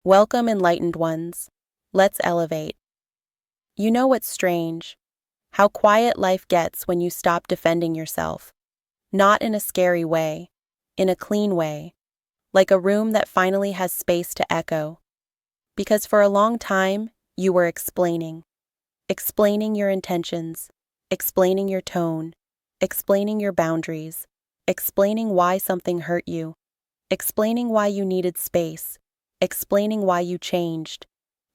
Welcome, enlightened ones. Let's elevate. You know what's strange? How quiet life gets when you stop defending yourself. Not in a scary way, in a clean way, like a room that finally has space to echo. Because for a long time, you were explaining your intentions, explaining your tone, explaining your boundaries, explaining why something hurt you, explaining why you needed space, explaining why you changed,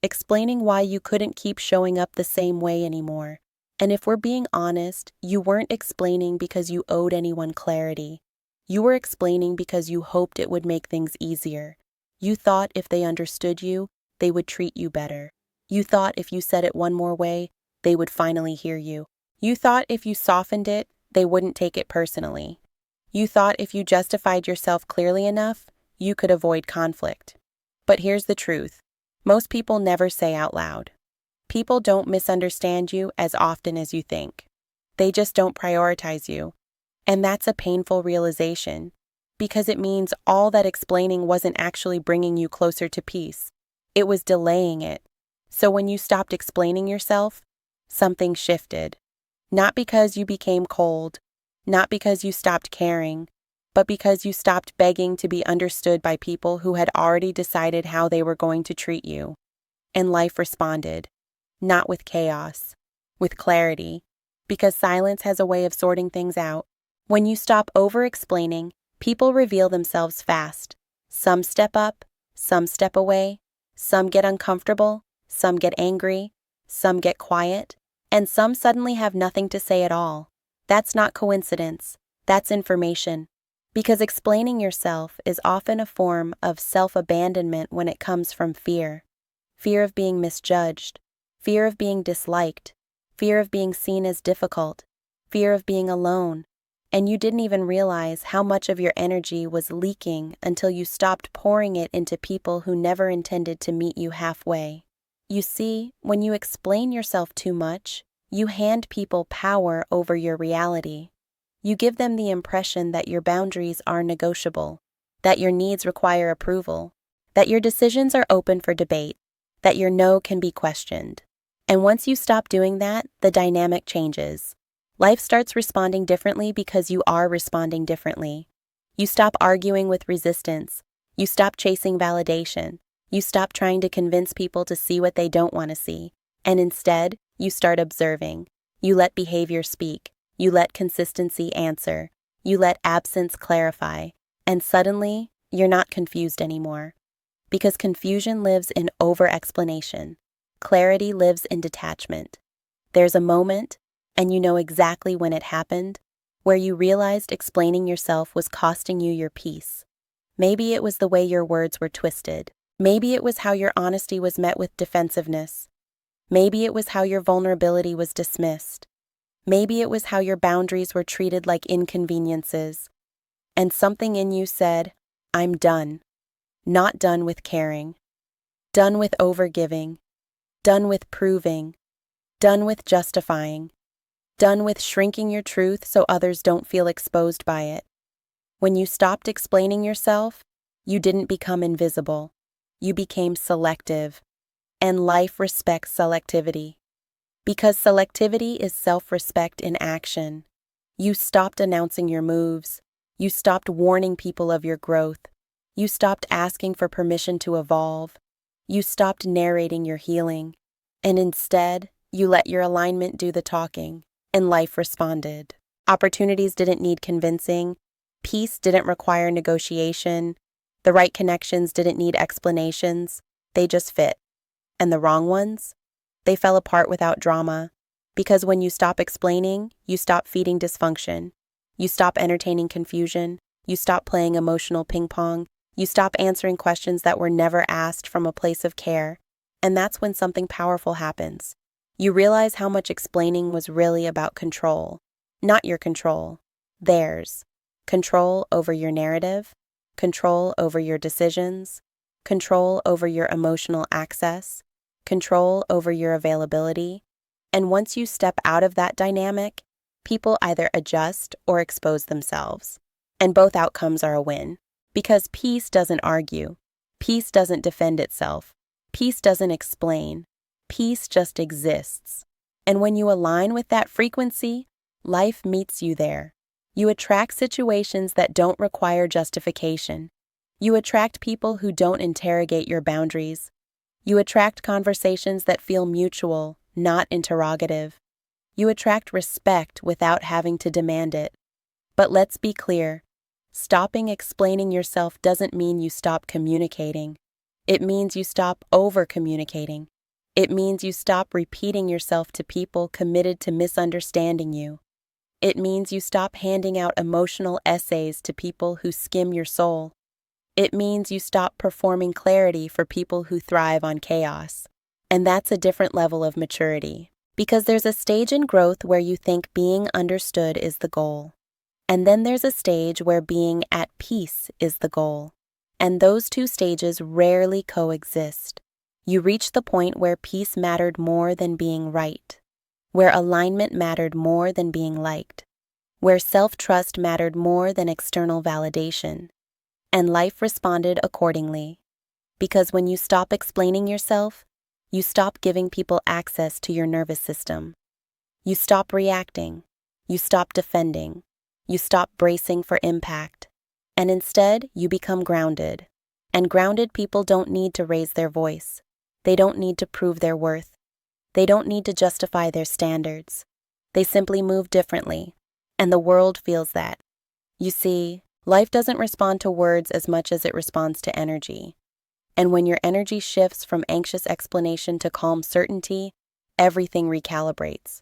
explaining why you couldn't keep showing up the same way anymore. And if we're being honest, you weren't explaining because you owed anyone clarity. You were explaining because you hoped it would make things easier. You thought if they understood you, they would treat you better. You thought if you said it one more way, they would finally hear you. You thought if you softened it, they wouldn't take it personally. You thought if you justified yourself clearly enough, you could avoid conflict. But here's the truth. Most people never say out loud. People don't misunderstand you as often as you think. They just don't prioritize you. And that's a painful realization, because it means all that explaining wasn't actually bringing you closer to peace. It was delaying it. So when you stopped explaining yourself, something shifted. Not because you became cold, not because you stopped caring, but because you stopped begging to be understood by people who had already decided how they were going to treat you. And life responded, not with chaos, with clarity, because silence has a way of sorting things out. When you stop over-explaining, people reveal themselves fast. Some step up, some step away, some get uncomfortable, some get angry, some get quiet, and some suddenly have nothing to say at all. That's not coincidence, that's information. Because explaining yourself is often a form of self-abandonment when it comes from fear. Fear of being misjudged, fear of being disliked, fear of being seen as difficult, fear of being alone. And you didn't even realize how much of your energy was leaking until you stopped pouring it into people who never intended to meet you halfway. You see, when you explain yourself too much, you hand people power over your reality. You give them the impression that your boundaries are negotiable, that your needs require approval, that your decisions are open for debate, that your no can be questioned. And once you stop doing that, the dynamic changes. Life starts responding differently because you are responding differently. You stop arguing with resistance. You stop chasing validation. You stop trying to convince people to see what they don't want to see. And instead, you start observing. You let behavior speak. You let consistency answer. You let absence clarify. And suddenly, you're not confused anymore. Because confusion lives in over-explanation. Clarity lives in detachment. There's a moment, and you know exactly when it happened, where you realized explaining yourself was costing you your peace. Maybe it was the way your words were twisted. Maybe it was how your honesty was met with defensiveness. Maybe it was how your vulnerability was dismissed. Maybe it was how your boundaries were treated like inconveniences. And something in you said, I'm done. Not done with caring. Done with overgiving. Done with proving. Done with justifying. Done with shrinking your truth so others don't feel exposed by it. When you stopped explaining yourself, you didn't become invisible. You became selective. And life respects selectivity. Because selectivity is self-respect in action. You stopped announcing your moves. You stopped warning people of your growth. You stopped asking for permission to evolve. You stopped narrating your healing. And instead, you let your alignment do the talking. And life responded. Opportunities didn't need convincing. Peace didn't require negotiation. The right connections didn't need explanations. They just fit. And the wrong ones? They fell apart without drama. Because when you stop explaining, you stop feeding dysfunction. You stop entertaining confusion. You stop playing emotional ping pong. You stop answering questions that were never asked from a place of care. And that's when something powerful happens. You realize how much explaining was really about control. Not your control. Theirs. Control over your narrative. Control over your decisions. Control over your emotional access. Control over your availability. And once you step out of that dynamic, people either adjust or expose themselves. And both outcomes are a win. Because peace doesn't argue. Peace doesn't defend itself. Peace doesn't explain. Peace just exists. And when you align with that frequency, life meets you there. You attract situations that don't require justification. You attract people who don't interrogate your boundaries. You attract conversations that feel mutual, not interrogative. You attract respect without having to demand it. But let's be clear. Stopping explaining yourself doesn't mean you stop communicating. It means you stop over-communicating. It means you stop repeating yourself to people committed to misunderstanding you. It means you stop handing out emotional essays to people who skim your soul. It means you stop performing clarity for people who thrive on chaos. And that's a different level of maturity, because there's a stage in growth where you think being understood is the goal. And then there's a stage where being at peace is the goal. And those two stages rarely coexist. You reach the point where peace mattered more than being right, where alignment mattered more than being liked, where self-trust mattered more than external validation. And life responded accordingly. Because when you stop explaining yourself, you stop giving people access to your nervous system. You stop reacting. You stop defending. You stop bracing for impact. And instead, you become grounded. And grounded people don't need to raise their voice. They don't need to prove their worth. They don't need to justify their standards. They simply move differently. And the world feels that. You see, life doesn't respond to words as much as it responds to energy. And when your energy shifts from anxious explanation to calm certainty, everything recalibrates.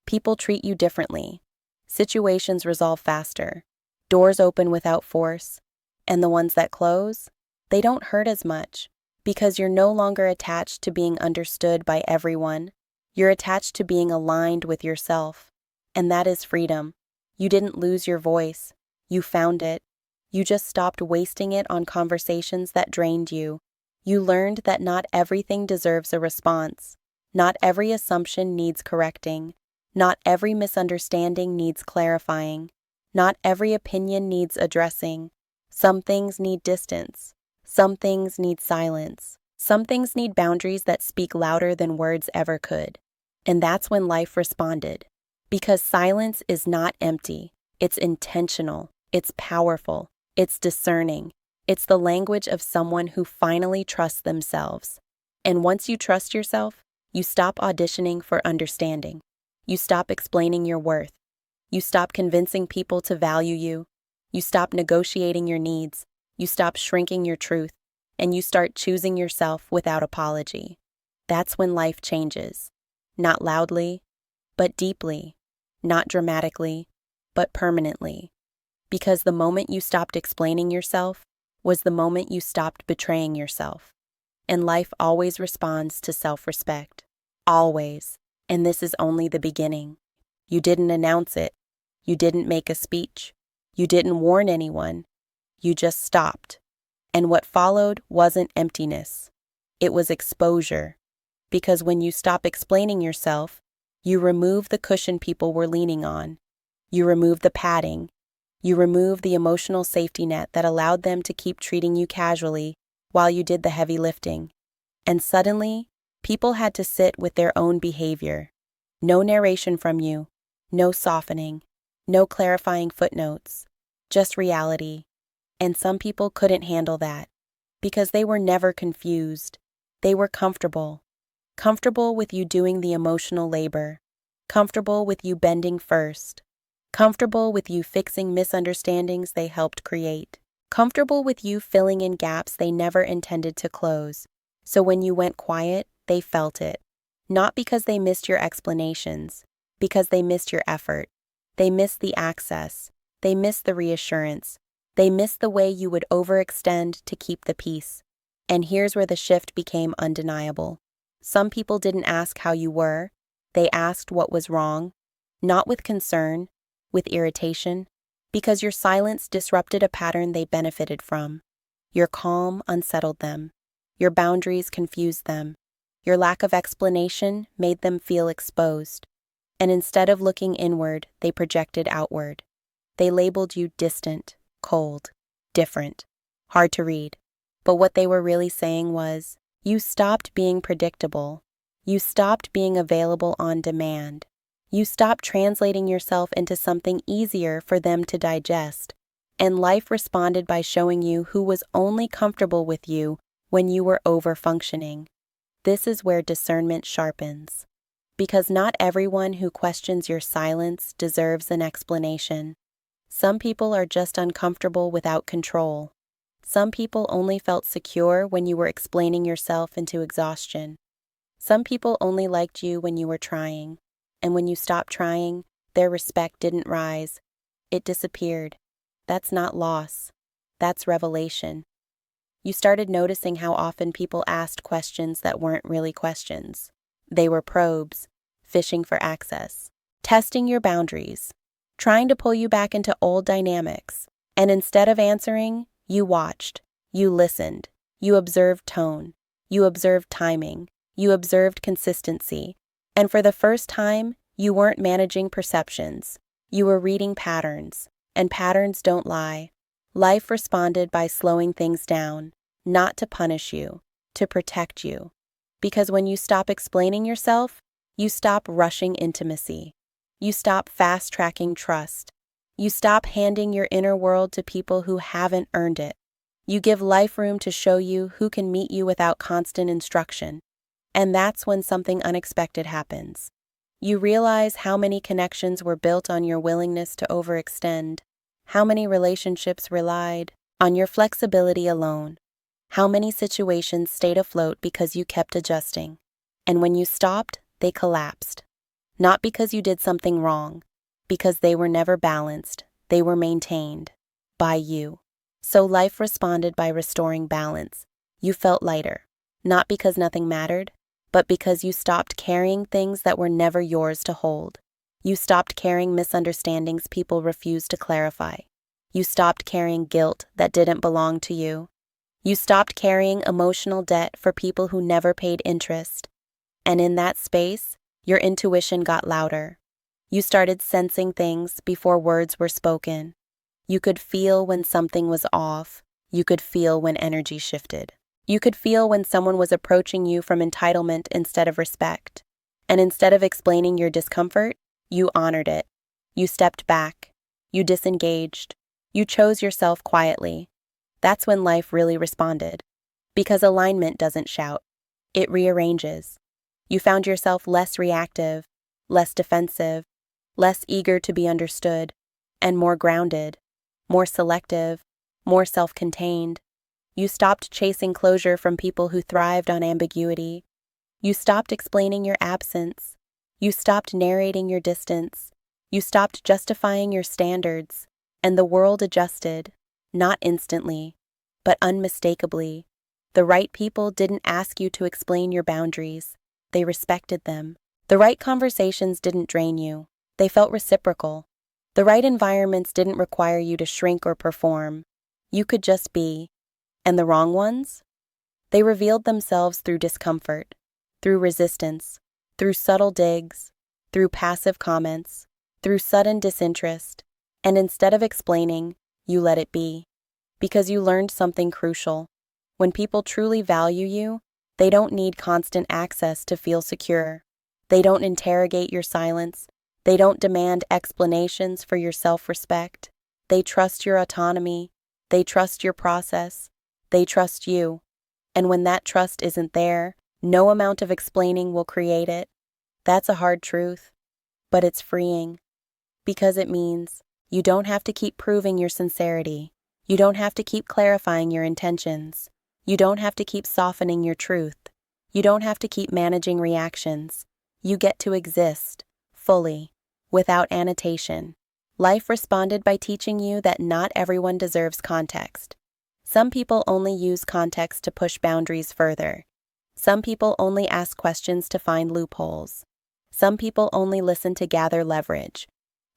People treat you differently. Situations resolve faster. Doors open without force. And the ones that close, they don't hurt as much, because you're no longer attached to being understood by everyone. You're attached to being aligned with yourself. And that is freedom. You didn't lose your voice. You found it. You just stopped wasting it on conversations that drained you. You learned that not everything deserves a response. Not every assumption needs correcting. Not every misunderstanding needs clarifying. Not every opinion needs addressing. Some things need distance. Some things need silence. Some things need boundaries that speak louder than words ever could. And that's when life responded. Because silence is not empty. It's intentional. It's powerful. It's discerning. It's the language of someone who finally trusts themselves. And once you trust yourself, you stop auditioning for understanding. You stop explaining your worth. You stop convincing people to value you. You stop negotiating your needs. You stop shrinking your truth. And you start choosing yourself without apology. That's when life changes. Not loudly, but deeply. Not dramatically, but permanently. Because the moment you stopped explaining yourself was the moment you stopped betraying yourself. And life always responds to self-respect. Always. And this is only the beginning. You didn't announce it. You didn't make a speech. You didn't warn anyone. You just stopped. And what followed wasn't emptiness. It was exposure. Because when you stop explaining yourself, you remove the cushion people were leaning on. You remove the padding. You remove the emotional safety net that allowed them to keep treating you casually while you did the heavy lifting. And suddenly, people had to sit with their own behavior. No narration from you. No softening. No clarifying footnotes. Just reality. And some people couldn't handle that because they were never confused. They were comfortable. Comfortable with you doing the emotional labor. Comfortable with you bending first. Comfortable with you fixing misunderstandings they helped create. Comfortable with you filling in gaps they never intended to close. So when you went quiet, they felt it. Not because they missed your explanations, because they missed your effort. They missed the access. They missed the reassurance. They missed the way you would overextend to keep the peace. And here's where the shift became undeniable. Some people didn't ask how you were. They asked what was wrong. Not with concern, with irritation, because your silence disrupted a pattern they benefited from. Your calm unsettled them. Your boundaries confused them. Your lack of explanation made them feel exposed. And instead of looking inward, they projected outward. They labeled you distant, cold, different, hard to read. But what they were really saying was, you stopped being predictable. You stopped being available on demand. You stopped translating yourself into something easier for them to digest. And life responded by showing you who was only comfortable with you when you were over-functioning. This is where discernment sharpens. Because not everyone who questions your silence deserves an explanation. Some people are just uncomfortable without control. Some people only felt secure when you were explaining yourself into exhaustion. Some people only liked you when you were trying. And when you stopped trying, their respect didn't rise. It disappeared. That's not loss. That's revelation. You started noticing how often people asked questions that weren't really questions. They were probes, fishing for access, testing your boundaries, trying to pull you back into old dynamics. And instead of answering, you watched, you listened, you observed tone, you observed timing, you observed consistency. And for the first time, you weren't managing perceptions. You were reading patterns, and patterns don't lie. Life responded by slowing things down, not to punish you, to protect you. Because when you stop explaining yourself, you stop rushing intimacy. You stop fast-tracking trust. You stop handing your inner world to people who haven't earned it. You give life room to show you who can meet you without constant instruction. And that's when something unexpected happens. You realize how many connections were built on your willingness to overextend, how many relationships relied on your flexibility alone, how many situations stayed afloat because you kept adjusting. And when you stopped, they collapsed. Not because you did something wrong, because they were never balanced, they were maintained by you. So life responded by restoring balance. You felt lighter, not because nothing mattered, but because you stopped carrying things that were never yours to hold. You stopped carrying misunderstandings people refused to clarify. You stopped carrying guilt that didn't belong to you. You stopped carrying emotional debt for people who never paid interest. And in that space, your intuition got louder. You started sensing things before words were spoken. You could feel when something was off. You could feel when energy shifted. You could feel when someone was approaching you from entitlement instead of respect. And instead of explaining your discomfort, you honored it. You stepped back. You disengaged. You chose yourself quietly. That's when life really responded. Because alignment doesn't shout. It rearranges. You found yourself less reactive, less defensive, less eager to be understood, and more grounded, more selective, more self-contained. You stopped chasing closure from people who thrived on ambiguity. You stopped explaining your absence. You stopped narrating your distance. You stopped justifying your standards. And the world adjusted, not instantly, but unmistakably. The right people didn't ask you to explain your boundaries. They respected them. The right conversations didn't drain you. They felt reciprocal. The right environments didn't require you to shrink or perform. You could just be. And the wrong ones? They revealed themselves through discomfort, through resistance, through subtle digs, through passive comments, through sudden disinterest. And instead of explaining, you let it be. Because you learned something crucial. When people truly value you, they don't need constant access to feel secure. They don't interrogate your silence. They don't demand explanations for your self-respect. They trust your autonomy. They trust your process. They trust you. And when that trust isn't there, no amount of explaining will create it. That's a hard truth, but it's freeing. Because it means you don't have to keep proving your sincerity. You don't have to keep clarifying your intentions. You don't have to keep softening your truth. You don't have to keep managing reactions. You get to exist, fully, without annotation. Life responded by teaching you that not everyone deserves context. Some people only use context to push boundaries further. Some people only ask questions to find loopholes. Some people only listen to gather leverage.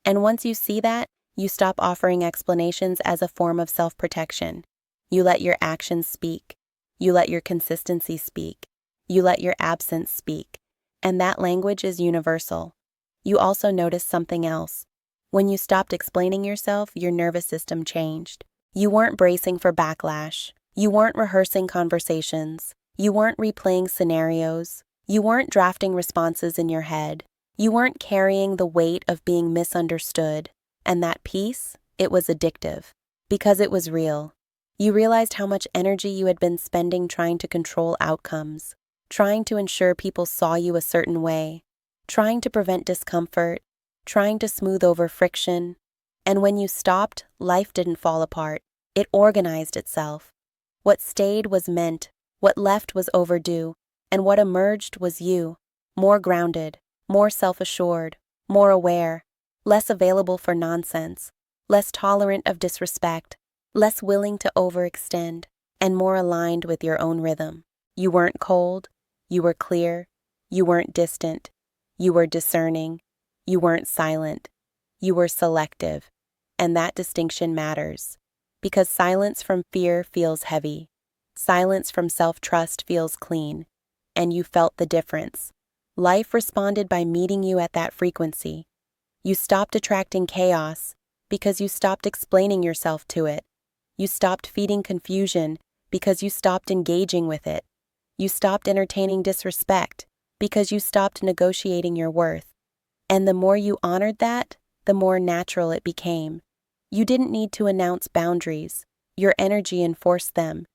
And once you see that, you stop offering explanations as a form of self-protection. You let your actions speak. You let your consistency speak. You let your absence speak. And that language is universal. You also notice something else. When you stopped explaining yourself, your nervous system changed. You weren't bracing for backlash. You weren't rehearsing conversations. You weren't replaying scenarios. You weren't drafting responses in your head. You weren't carrying the weight of being misunderstood. And that peace, it was addictive. Because it was real. You realized how much energy you had been spending trying to control outcomes, trying to ensure people saw you a certain way, trying to prevent discomfort, trying to smooth over friction. And when you stopped, life didn't fall apart. It organized itself. What stayed was meant, what left was overdue, and what emerged was you, more grounded, more self-assured, more aware, less available for nonsense, less tolerant of disrespect, less willing to overextend, and more aligned with your own rhythm. You weren't cold, you were clear, you weren't distant, you were discerning, you weren't silent, you were selective, and that distinction matters. Because silence from fear feels heavy. Silence from self-trust feels clean. And you felt the difference. Life responded by meeting you at that frequency. You stopped attracting chaos because you stopped explaining yourself to it. You stopped feeding confusion because you stopped engaging with it. You stopped entertaining disrespect because you stopped negotiating your worth. And the more you honored that, the more natural it became. You didn't need to announce boundaries. Your energy enforced them.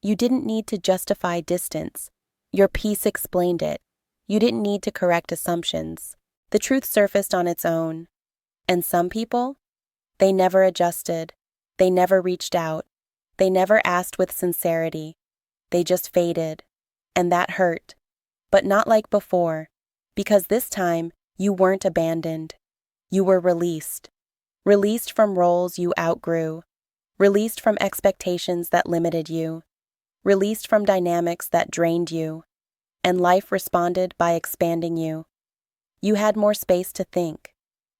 You didn't need to justify distance. Your peace explained it. You didn't need to correct assumptions. The truth surfaced on its own. And some people? They never adjusted. They never reached out. They never asked with sincerity. They just faded. And that hurt. But not like before. Because this time, you weren't abandoned. You were released. Released from roles you outgrew, released from expectations that limited you, released from dynamics that drained you, and life responded by expanding you. You had more space to think,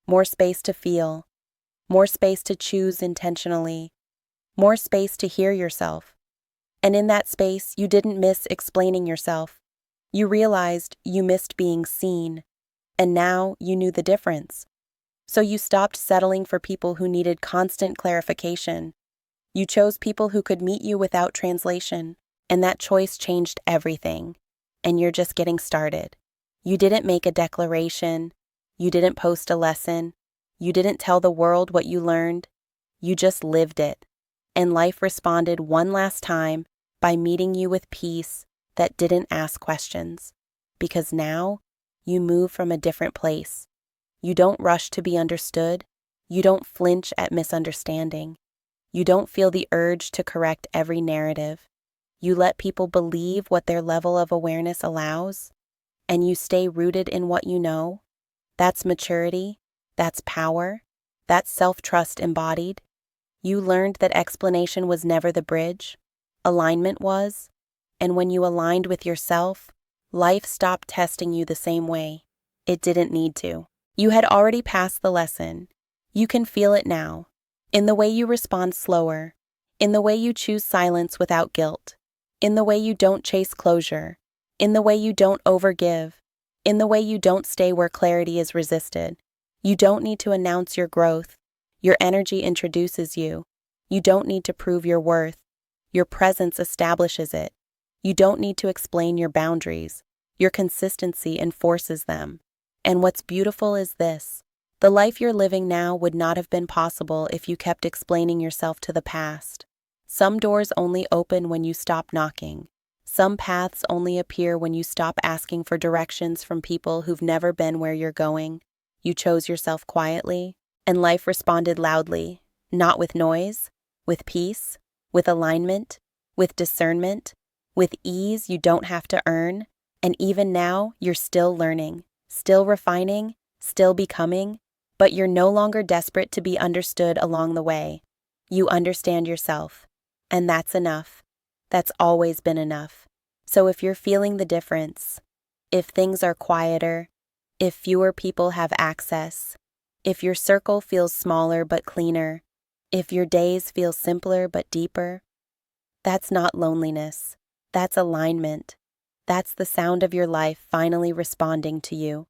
more space to feel, more space to choose intentionally, more space to hear yourself. And in that space, you didn't miss explaining yourself. You realized you missed being seen, and now you knew the difference. So you stopped settling for people who needed constant clarification. You chose people who could meet you without translation, and that choice changed everything. And you're just getting started. You didn't make a declaration. You didn't post a lesson. You didn't tell the world what you learned. You just lived it. And life responded one last time by meeting you with peace that didn't ask questions. Because now, you move from a different place. You don't rush to be understood. You don't flinch at misunderstanding. You don't feel the urge to correct every narrative. You let people believe what their level of awareness allows, and you stay rooted in what you know. That's maturity. That's power. That's self-trust embodied. You learned that explanation was never the bridge. Alignment was. And when you aligned with yourself, life stopped testing you the same way. It didn't need to. You had already passed the lesson. You can feel it now, in the way you respond slower, in the way you choose silence without guilt, in the way you don't chase closure, in the way you don't overgive, in the way you don't stay where clarity is resisted. You don't need to announce your growth. Your energy introduces you. You don't need to prove your worth. Your presence establishes it. You don't need to explain your boundaries. Your consistency enforces them. And what's beautiful is this. The life you're living now would not have been possible if you kept explaining yourself to the past. Some doors only open when you stop knocking. Some paths only appear when you stop asking for directions from people who've never been where you're going. You chose yourself quietly, and life responded loudly, not with noise, with peace, with alignment, with discernment, with ease you don't have to earn. And even now, you're still learning. Still refining, still becoming, but you're no longer desperate to be understood along the way. You understand yourself, and that's enough. That's always been enough. So if you're feeling the difference, if things are quieter, if fewer people have access, if your circle feels smaller but cleaner, if your days feel simpler but deeper, that's not loneliness. That's alignment. That's the sound of your life finally responding to you.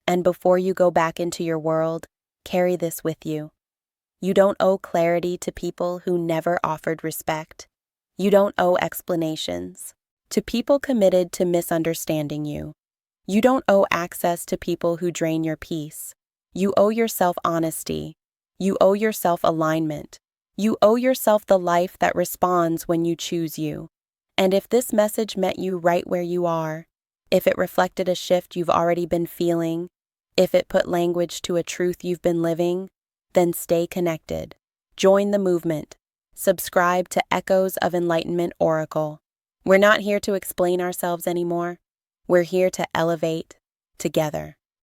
And before you go back into your world, carry this with you. You don't owe clarity to people who never offered respect. You don't owe explanations to people committed to misunderstanding you. You don't owe access to people who drain your peace. You owe yourself honesty. You owe yourself alignment. You owe yourself the life that responds when you choose you. And if this message met you right where you are, if it reflected a shift you've already been feeling, if it put language to a truth you've been living, then stay connected. Join the movement. Subscribe to Echoes of Enlightenment Oracle. We're not here to explain ourselves anymore. We're here to elevate together.